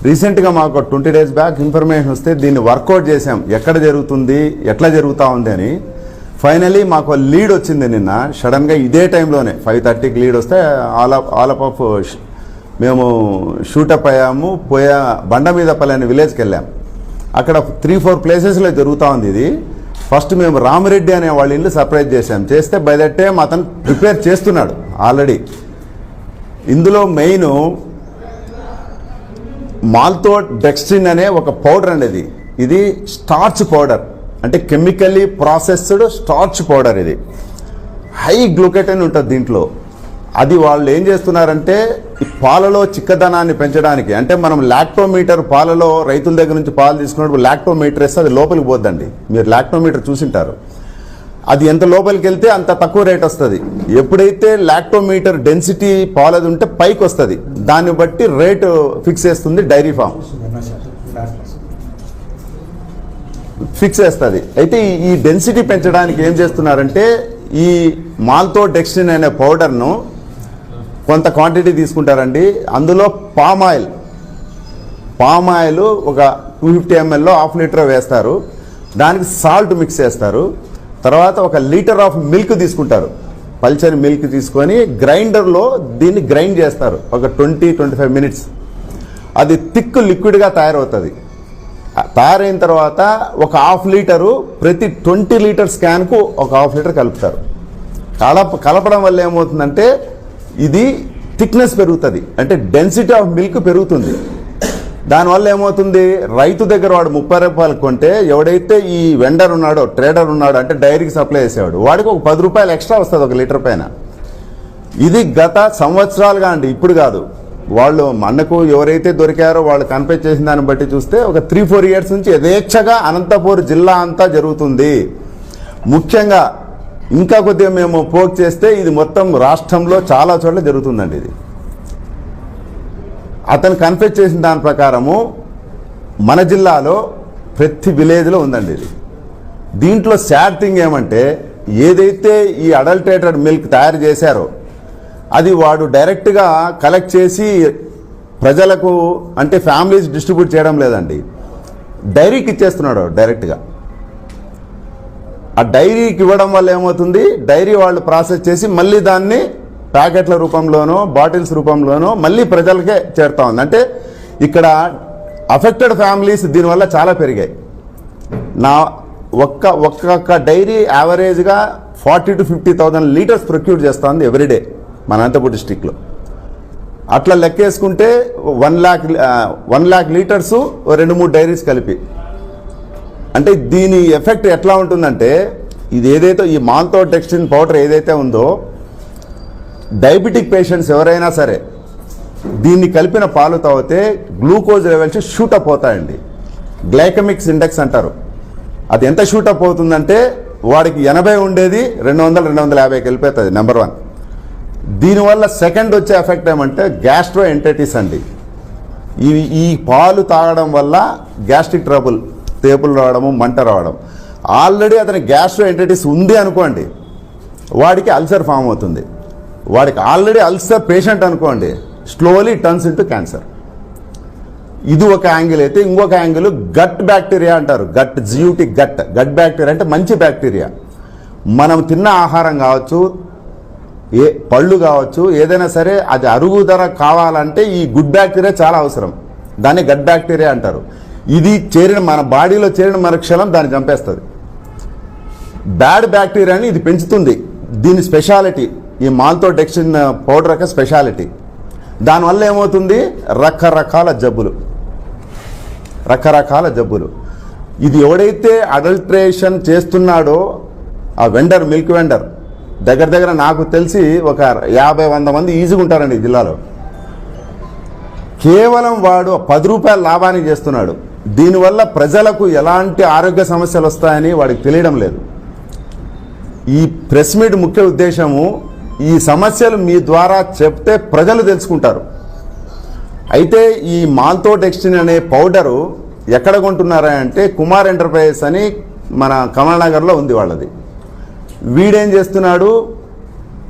రీసెంట్గా మాకు 20 days back information వస్తే దీన్ని వర్కౌట్ చేసాం, ఎక్కడ జరుగుతుంది, ఎట్లా జరుగుతూ ఉంది అని. ఫైనలీ మాకు లీడ్ వచ్చింది నిన్న సడన్గా ఇదే టైంలోనే 5:30కి లీడ్ వస్తే ఆల్ ఆఫ్ మేము షూటప్ అయ్యాము. బండ మీద పల్లె అనే విలేజ్కి వెళ్ళాం. అక్కడ 3-4 ప్లేసెస్లో జరుగుతూ ఉంది ఇది. ఫస్ట్ మేము రామిరెడ్డి అనే వాళ్ళ ఇల్లు సర్ప్రైజ్ చేసాం. చేస్తే బై దట్ టైం అతను ప్రిపేర్ చేస్తున్నాడు ఆల్రెడీ. ఇందులో మెయిన్ మాల్తోడెక్స్ట్రిన్ అనే ఒక పౌడర్ అనేది, ఇది స్టార్చ్ పౌడర్, అంటే కెమికల్లీ ప్రాసెస్డ్ స్టార్చ్ పౌడర్. ఇది హై గ్లూకెటైన్ ఉంటుంది దీంట్లో. అది వాళ్ళు ఏం చేస్తున్నారంటే ఈ పాలలో చిక్కదనాన్ని పెంచడానికి, అంటే మనం లాక్టోమీటర్ పాలలో రైతుల దగ్గర నుంచి పాలు తీసుకున్నప్పుడు లాక్టోమీటర్ వేస్తే అది లోపలికి పోద్దండి. మీరు లాక్టోమీటర్ చూసింటారు. అది ఎంత లోపలికి వెళ్తే అంత తక్కువ రేట్ వస్తుంది. ఎప్పుడైతే లాక్టోమీటర్ డెన్సిటీ పాలది ఉంటే పైకి వస్తుంది, దాన్ని బట్టి రేటు ఫిక్స్ చేస్తుంది డైరీ ఫామ్, ఫిక్స్ చేస్తుంది. అయితే ఈ డెన్సిటీ పెంచడానికి ఏం చేస్తున్నారంటే ఈ మాల్తోడెక్స్ట్రిన్ అనే పౌడర్ను కొంత క్వాంటిటీ తీసుకుంటారండి. అందులో పామ్ ఆయిల్ ఒక 250 ml 1/2 లీటర్ వేస్తారు. దానికి సాల్ట్ మిక్స్ చేస్తారు. తర్వాత 1 లీటర్ ఆఫ్ మిల్క్ తీసుకుంటారు. పల్చని మిల్క్ తీసుకొని గ్రైండర్లో దీన్ని గ్రైండ్ చేస్తారు ఒక 20-25 minutes. అది థిక్ లిక్విడ్గా తయారవుతుంది. తయారైన తర్వాత 1/2 లీటరు ప్రతి 20 లీటర్స్ క్యాన్కు 1/2 లీటర్ కలుపుతారు. కలపడం వల్ల ఏమవుతుందంటే ఇది థిక్నెస్ పెరుగుతుంది, అంటే డెన్సిటీ ఆఫ్ మిల్క్ పెరుగుతుంది. దానివల్ల ఏమవుతుంది, రైతు దగ్గర వాడు 30 రూపాయలు కొంటే ఎవడైతే ఈ వెండర్ ఉన్నాడో, ట్రేడర్ ఉన్నాడో, అంటే డైరీకి సప్లై చేసేవాడు, వాడికి ఒక 10 రూపాయలు ఎక్స్ట్రా వస్తుంది 1 లీటర్ పైన. ఇది గత సంవత్సరాలుగా అండి, ఇప్పుడు కాదు. వాళ్ళు మనకు ఎవరైతే దొరికారో వాళ్ళు కన్ఫెస్ చేసిన దాన్ని బట్టి చూస్తే ఒక 3-4 years నుంచి యథేచ్ఛగా అనంతపూర్ జిల్లా అంతా జరుగుతుంది. ముఖ్యంగా ఇంకా కొద్దిగా మేము పోక్ చేస్తే ఇది మొత్తం రాష్ట్రంలో చాలా చోట్ల జరుగుతుందండి. ఇది అతను కన్ఫెస్ చేసిన దాని ప్రకారము మన జిల్లాలో ప్రతి విలేజ్లో ఉందండి ఇది. దీంట్లో సాడ్ థింగ్ ఏమంటే ఏదైతే ఈ అడల్టరేటెడ్ మిల్క్ తయారు చేశారో అది వాడు డైరెక్ట్గా కలెక్ట్ చేసి ప్రజలకు, అంటే ఫ్యామిలీస్ డిస్ట్రిబ్యూట్ చేయడం లేదండి, డైరీకి ఇచ్చేస్తున్నాడు డైరెక్ట్గా. ఆ డైరీకి ఇవ్వడం వల్ల ఏమవుతుంది, డైరీ వాళ్ళు ప్రాసెస్ చేసి మళ్ళీ దాన్ని ప్యాకెట్ల రూపంలోనో బాటిల్స్ రూపంలోనో మళ్ళీ ప్రజలకే చేరుతా ఉంది. అంటే ఇక్కడ అఫెక్టెడ్ ఫ్యామిలీస్ దీనివల్ల చాలా పెరిగాయి. నా ఒక్కొక్క డైరీ యావరేజ్గా 40,000 to 50,000 లీటర్స్ ప్రొక్యూర్ చేస్తుంది ఎవ్రీడే మన అనంతపూర్ డిస్టిక్లో. అట్లా లెక్కేసుకుంటే 1 lakh లీటర్స్ 2-3 డైరీస్ కలిపి. అంటే దీని ఎఫెక్ట్ ఎట్లా ఉంటుందంటే, ఇది ఏదైతే ఈ మాల్తోడెక్స్ట్రిన్ పౌడర్ ఏదైతే ఉందో, డయాబెటిక్ పేషెంట్స్ ఎవరైనా సరే దీన్ని కలిపిన పాలు తాగితే గ్లూకోజ్ లెవెల్స్ షూటప్ అవుతాయండి. గ్లైకమిక్స్ ఇండెక్స్ అంటారు. అది ఎంత షూటప్ అవుతుందంటే వాడికి 80 ఉండేది 200-250కి వెళ్ళిపోతుంది. నెంబర్ 1. దీనివల్ల సెకండ్ వచ్చే ఎఫెక్ట్ ఏమంటే గ్యాస్ట్రో ఎంటైటిస్ అండి. ఈ పాలు తాగడం వల్ల గ్యాస్ట్రిక్ ట్రబుల్, తేపులు రావడము, మంట రావడం. ఆల్రెడీ అతనికి గ్యాస్ట్రో ఎంటైటిస్ ఉంది అనుకోండి, వాడికి అల్సర్ ఫామ్ అవుతుంది. వాడికి ఆల్రెడీ అల్సర్ పేషెంట్ అనుకోండి, స్లోలీ టర్న్స్ ఇంటూ క్యాన్సర్. ఇది ఒక యాంగిల్ అయితే, ఇంకొక యాంగిల్ గట్ బ్యాక్టీరియా అంటారు. GUT గట్ బ్యాక్టీరియా అంటే మంచి బ్యాక్టీరియా. మనం తిన్న ఆహారం కావచ్చు, పళ్ళు కావచ్చు, ఏదైనా సరే అది అరుగుదల కావాలంటే ఈ గుడ్ బ్యాక్టీరియా చాలా అవసరం. దాన్ని గట్ బ్యాక్టీరియా అంటారు. ఇది మన బాడీలో చేరిన మరుక్షణం దాన్ని చంపేస్తుంది. బ్యాడ్ బ్యాక్టీరియాని ఇది పెంచుతుంది. దీని స్పెషాలిటీ, ఈ మాల్తోడెక్స్ట్రిన్ పౌడర్ యొక్క స్పెషాలిటీ. దానివల్ల ఏమవుతుంది, రకరకాల జబ్బులు. ఇది ఎవడైతే అడల్ట్రేషన్ చేస్తున్నాడో ఆ వెండర్, మిల్క్ వెండర్, దగ్గర నాకు తెలిసి ఒక 50-100 మంది ఈజీగా ఉంటారండి ఈ జిల్లాలో. కేవలం వాడు 10 రూపాయల లాభానికి చేస్తున్నాడు. దీనివల్ల ప్రజలకు ఎలాంటి ఆరోగ్య సమస్యలు వస్తాయని వాడికి తెలియడం లేదు. ఈ ప్రెస్ మీట్ ముఖ్య ఉద్దేశము, ఈ సమస్యలు మీ ద్వారా చెప్తే ప్రజలు తెలుసుకుంటారు. అయితే ఈ మాల్తోడెక్స్ట్రిన్ అనే పౌడరు ఎక్కడ కొంటున్నారా అంటే కుమార్ ఎంటర్ప్రైజెస్ అని మన కమల్ నగర్లో ఉంది వాళ్ళది. వీడేం చేస్తున్నాడు,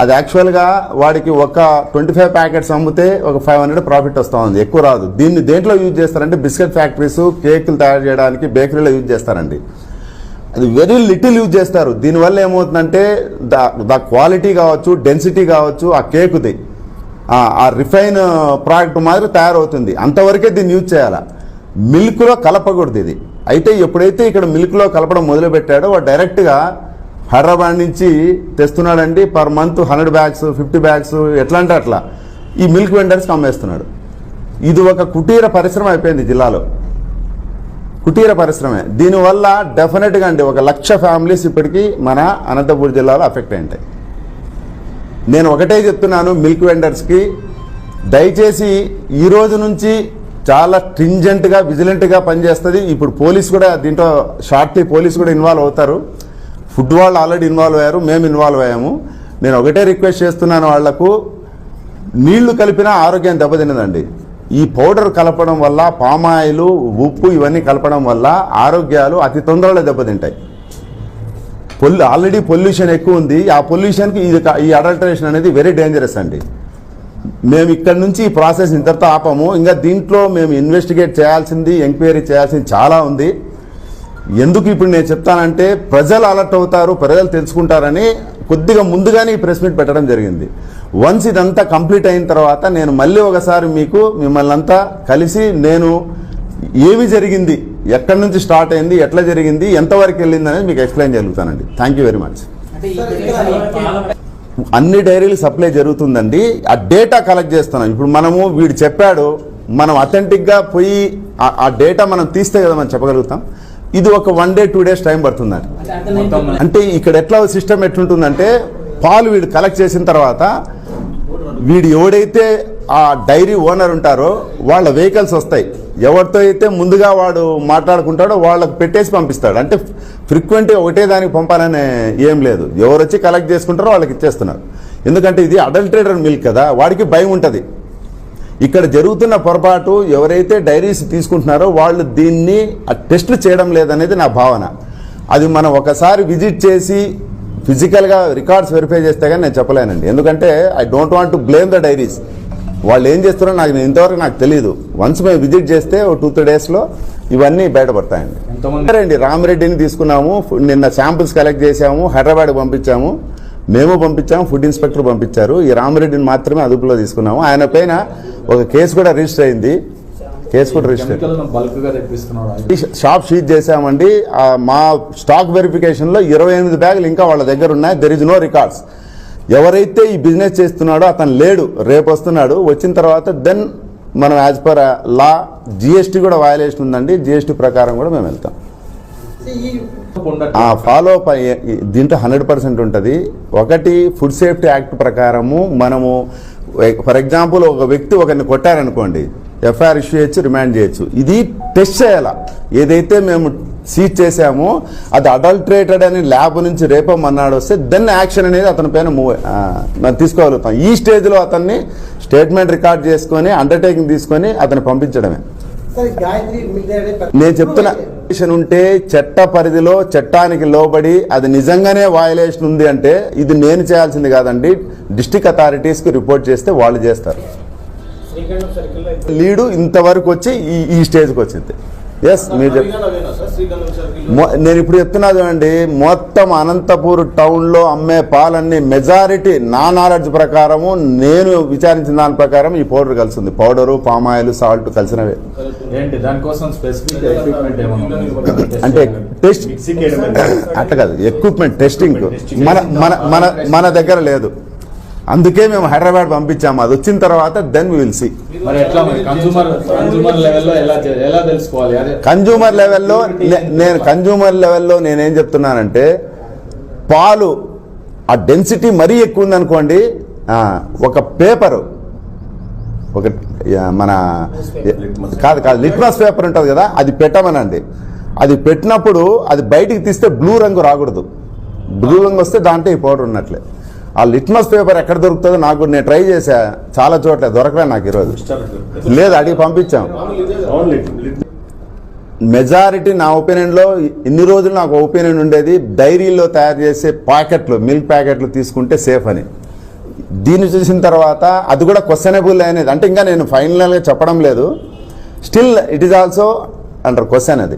అది యాక్చువల్గా వాడికి ఒక 25 ప్యాకెట్స్ అమ్మితే ఒక 500 ప్రాఫిట్ వస్తూ ఉంది, ఎక్కువ రాదు. దీన్ని దేంట్లో యూజ్ చేస్తారంటే బిస్కెట్ ఫ్యాక్టరీస్, కేకులు తయారు చేయడానికి బేకరీలో యూజ్ చేస్తారండి. అది వెరీ లిటిల్ యూజ్ చేస్తారు. దీనివల్ల ఏమవుతుందంటే ద క్వాలిటీ కావచ్చు, డెన్సిటీ కావచ్చు, ఆ కేకుది ఆ రిఫైన్ ప్రోడక్ట్ మాదిరి తయారవుతుంది. అంతవరకే దీన్ని యూజ్ చేయాలి, మిల్క్లో కలపకూడదు ఇది. అయితే ఎప్పుడైతే ఇక్కడ మిల్క్లో కలపడం మొదలుపెట్టాడో వాడు డైరెక్ట్గా హైదరాబాద్ నుంచి తెస్తున్నాడండి. పర్ మంత్ 100 బ్యాగ్స్, 50 బ్యాగ్స్, ఎట్లా అంటే అట్లా ఈ మిల్క్ వెండర్స్కి అమ్మేస్తున్నాడు. ఇది ఒక కుటీర పరిశ్రమ అయిపోయింది జిల్లాలో, కుటీర పరిశ్రమే. దీనివల్ల డెఫినెట్గా అండి 1,00,000 ఫ్యామిలీస్ ఇప్పటికీ మన అనంతపురం జిల్లాలో అఫెక్ట్ అయింటాయి. నేను ఒకటే చెప్తున్నాను మిల్క్ వెండర్స్కి, దయచేసి ఈ రోజు నుంచి చాలా స్ట్రింజెంట్గా, విజిలెంట్గా పనిచేస్తుంది. ఇప్పుడు పోలీస్ కూడా దీంట్లో షార్ట్లీ పోలీస్ కూడా ఇన్వాల్వ్ అవుతారు. ఫుడ్ వాళ్ళు ఆల్రెడీ ఇన్వాల్వ్ అయ్యారు, మేము ఇన్వాల్వ్ అయ్యాము. నేను ఒకటే రిక్వెస్ట్ చేస్తున్నాను, వాళ్లకు నీళ్లు కలిపినా ఆరోగ్యం దెబ్బతిన్నదండి. ఈ పౌడర్ కలపడం వల్ల, పామాయిల్, ఉప్పు ఇవన్నీ కలపడం వల్ల ఆరోగ్యాలు అతి తొందరలో దెబ్బతింటాయి. ఆల్రెడీ పొల్యూషన్ ఎక్కువ ఉంది. ఆ పొల్యూషన్కి ఈ అడల్టరేషన్ అనేది వెరీ డేంజరస్ అండి. మేము ఇక్కడ నుంచి ఈ ప్రాసెస్ ఇంతటితో ఆపము. ఇంకా దీంట్లో మేము ఇన్వెస్టిగేట్ చేయాల్సింది, ఎంక్వైరీ చేయాల్సింది చాలా ఉంది. ఎందుకు ఇప్పుడు నేను చెప్తానంటే ప్రజలు అలర్ట్ అవుతారు, ప్రజలు తెలుసుకుంటారని కొద్దిగా ముందుగానే ఈ ప్రెస్ మీట్ పెట్టడం జరిగింది. వన్స్ ఇదంతా కంప్లీట్ అయిన తర్వాత నేను మళ్ళీ ఒకసారి మిమ్మల్ని అంతా కలిసి నేను ఏమి జరిగింది, ఎక్కడి నుంచి స్టార్ట్ అయింది, ఎట్లా జరిగింది, ఎంతవరకు వెళ్ళింది అనేది మీకు ఎక్స్ప్లెయిన్ జరుగుతానండి. Thank you very much. అన్ని డైరీలు సప్లై జరుగుతుందండి. ఆ డేటా కలెక్ట్ చేస్తున్నాం. ఇప్పుడు మనము వీడు చెప్పాడు, మనం అథెంటిక్గా పోయి ఆ డేటా మనం తీస్తే కదా మనం చెప్పగలుగుతాం. ఇది ఒక 1 day 2 days టైం పడుతుందండి. అంటే ఇక్కడ ఎట్లా సిస్టమ్ ఎట్లుంటుందంటే పాలు వీడు కలెక్ట్ చేసిన తర్వాత వీడు ఎవడైతే ఆ డైరీ ఓనర్ ఉంటారో వాళ్ళ వెహికల్స్ వస్తాయి. ఎవరితో అయితే ముందుగా వాడు మాట్లాడుకుంటాడో వాళ్ళకు పెట్టేసి పంపిస్తాడు. అంటే ఫ్రీక్వెంట్గా ఒకటే దానికి పంపాలనే ఏం లేదు. ఎవరు వచ్చి కలెక్ట్ చేసుకుంటారో వాళ్ళకి ఇచ్చేస్తున్నారు. ఎందుకంటే ఇది అడల్టరేటెడ్ మిల్క్ కదా, వాడికి భయం ఉంటుంది. ఇక్కడ జరుగుతున్న పొరపాటు ఎవరైతే డైరీస్ తీసుకుంటున్నారో వాళ్ళు దీన్ని టెస్టులు చేయడం లేదనేది నా భావన. అది మనం ఒకసారి విజిట్ చేసి ఫిజికల్గా రికార్డ్స్ వెరిఫై చేస్తే కానీ నేను చెప్పలేనండి. ఎందుకంటే I don't want to blame the diaries. వాళ్ళు ఏం చేస్తున్నారో ఇంతవరకు నాకు తెలియదు. వన్స్ మేము విజిట్ చేస్తే 2-3 daysలో ఇవన్నీ బయటపడతాయండి. రామిరెడ్డిని తీసుకున్నాము, నిన్న శాంపిల్స్ కలెక్ట్ చేసాము, హైదరాబాద్కి పంపించాము, మేము పంపించాము, ఫుడ్ ఇన్స్పెక్టర్ పంపించారు. ఈ రామిరెడ్డిని మాత్రమే అదుపులో తీసుకున్నాము. ఆయన పైన ఒక కేసు కూడా రిజిస్టర్ అయింది. షాప్ సీజ్ చేసామండి. మా స్టాక్ వెరిఫికేషన్లో 28 బ్యాగులు ఇంకా వాళ్ళ దగ్గర ఉన్నాయి. There is no records. ఎవరైతే ఈ బిజినెస్ చేస్తున్నాడో అతను లేడు, రేపు వస్తున్నాడు. వచ్చిన తర్వాత దెన్ మనం యాజ్ పర్ లా జిఎస్టీ కూడా వయలేషన్ ఉందండి. జిఎస్టీ ప్రకారం కూడా మేము వెళ్తాం. ఫాలో అప్ దీంట్లో 100% ఉంటుంది. ఒకటి ఫుడ్ సేఫ్టీ యాక్ట్ ప్రకారము మనము ఫర్ ఎగ్జాంపుల్ ఒక వ్యక్తి ఒకరిని కొట్టారనుకోండి, ఎఫ్ఐఆర్ ఇష్యూ చేయొచ్చు, రిమాండ్ చేయొచ్చు. ఇది టెస్ట్ చేయాలా. ఏదైతే మేము సీజ్ చేసామో అది అడల్టరేటెడ్ అని ల్యాబ్ నుంచి రేపమన్నాడు వస్తే దెన్ యాక్షన్ అనేది అతని పైన మనం తీసుకోగలుగుతాం. ఈ స్టేజ్లో అతన్ని స్టేట్మెంట్ రికార్డ్ చేసుకొని అండర్టేకింగ్ తీసుకొని అతను పంపించడమే. నేను చెప్తున్నా, ఉంటే చట్ట పరిధిలో చట్టానికి లోబడి అది నిజంగానే వయలేషన్ ఉంది అంటే ఇది నేను చేయాల్సింది కాదండి. డిస్ట్రిక్ట్ అథారిటీస్కి రిపోర్ట్ చేస్తే వాళ్ళు చేస్తారు. లీడు ఇంతవరకు వచ్చి ఈ స్టేజ్కి వచ్చింది. ఎస్, మీరు నేను ఇప్పుడు చెప్తున్నా చూడండి, మొత్తం అనంతపూర్ టౌన్లో అమ్మే పాలన్నీ మెజారిటీ నా నాలెడ్జ్ ప్రకారము, నేను విచారించిన దాని ప్రకారం ఈ పౌడర్ కలిసింది. పౌడరు, పామాయిల్, సాల్ట్ కలిసినవే. అంటే టెస్ట్ అట్లా కాదు, ఎక్విప్మెంట్ టెస్టింగ్ మన దగ్గర లేదు. అందుకే మేము హైదరాబాద్ పంపించాము. అది వచ్చిన తర్వాత then we will see. Consumer లెవెల్లో నేనేం చెప్తున్నానంటే, పాలు ఆ డెన్సిటీ మరీ ఎక్కువ ఉందనుకోండి, ఒక పేపరు, ఒక మన కాదు లిట్మస్ పేపర్ ఉంటుంది కదా, అది పెట్టమనండి. అది పెట్టినప్పుడు అది బయటికి తీస్తే బ్లూ రంగు రాకూడదు. బ్లూ రంగు వస్తే దాంట్లో ఈ పౌడర్ ఉన్నట్లే. ఆ లిట్మస్ పేపర్ ఎక్కడ దొరుకుతుందో నాకు, నేను ట్రై చేశా చాలా చోట్ల, దొరకలే నాకు ఈరోజు. లేదు, అడిగి పంపించాం. మెజారిటీ నా ఒపీనియన్లో ఇన్ని రోజులు నాకు ఒపీనియన్ ఉండేది, డైరీలో తయారు చేసే ప్యాకెట్లు, మిల్క్ ప్యాకెట్లు తీసుకుంటే సేఫ్ అని. దీన్ని చూసిన తర్వాత అది కూడా క్వశ్చనబుల్ అనేది, అంటే ఇంకా నేను ఫైనల్గా చెప్పడం లేదు, still it is also under question అది.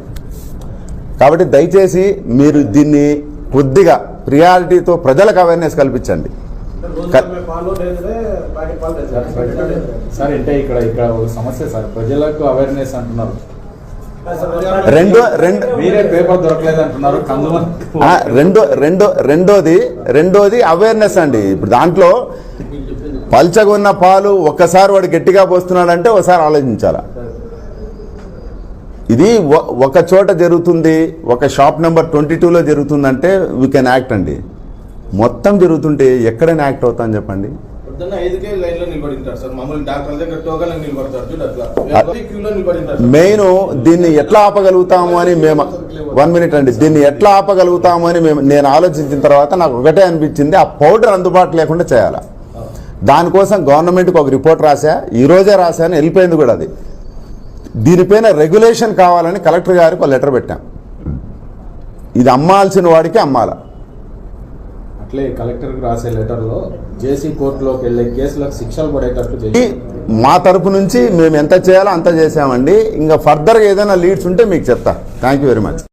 కాబట్టి దయచేసి మీరు దీన్ని కొద్దిగా ప్రియారిటీతో ప్రజలకు అవేర్నెస్ కల్పించండి. సార్ అంటే ఇక్కడ ఒక సమస్య సార్, ప్రజలకు అవేర్నెస్ అంటున్నారు, మీరే పేపర్ దొరకలేదు అంటున్నారు. రెండోది అవేర్నెస్ అండి. ఇప్పుడు దాంట్లో పల్చగా ఉన్న పాలు ఒక్కసారి వాడు గట్టిగా పోస్తున్నాడంటే ఒకసారి ఆలోచించాలా. ఇది ఒక చోట జరుగుతుంది, ఒక షాప్ నెంబర్ 22లో జరుగుతుందంటే వీ కెన్ యాక్ట్ అండి. మొత్తం జరుగుతుంటే ఎక్కడైనా యాక్ట్ అవుతాను చెప్పండి. మెయిన్ దీన్ని ఎట్లా ఆపగలుగుతాము అని మేము 1 మినిట్ అండి, దీన్ని ఎట్లా ఆపగలుగుతాము అని నేను ఆలోచించిన తర్వాత నాకు ఒకటే అనిపించింది, ఆ పౌడర్ అందుబాటు లేకుండా చేయాలి. దానికోసం గవర్నమెంట్కి ఒక రిపోర్ట్ రాశా, ఈరోజే రాశాను, వెళ్ళిపోయింది కూడా అది. దీనిపైన రెగ్యులేషన్ కావాలని కలెక్టర్ గారికి ఒక లెటర్ పెట్టాం. ఇది అమ్మాల్సిన వాడికి అమ్మాల. అట్లే కలెక్టర్కి రాసే లెటర్లో జేసీ కోర్టులోకి వెళ్ళే కేసులకు శిక్షలు పడేటట్టు మా తరపు నుంచి మేము ఎంత చేయాలో అంత చేసామండి. ఇంకా ఫర్దర్గా ఏదైనా లీడ్స్ ఉంటే మీకు చెప్తా. Thank you very much.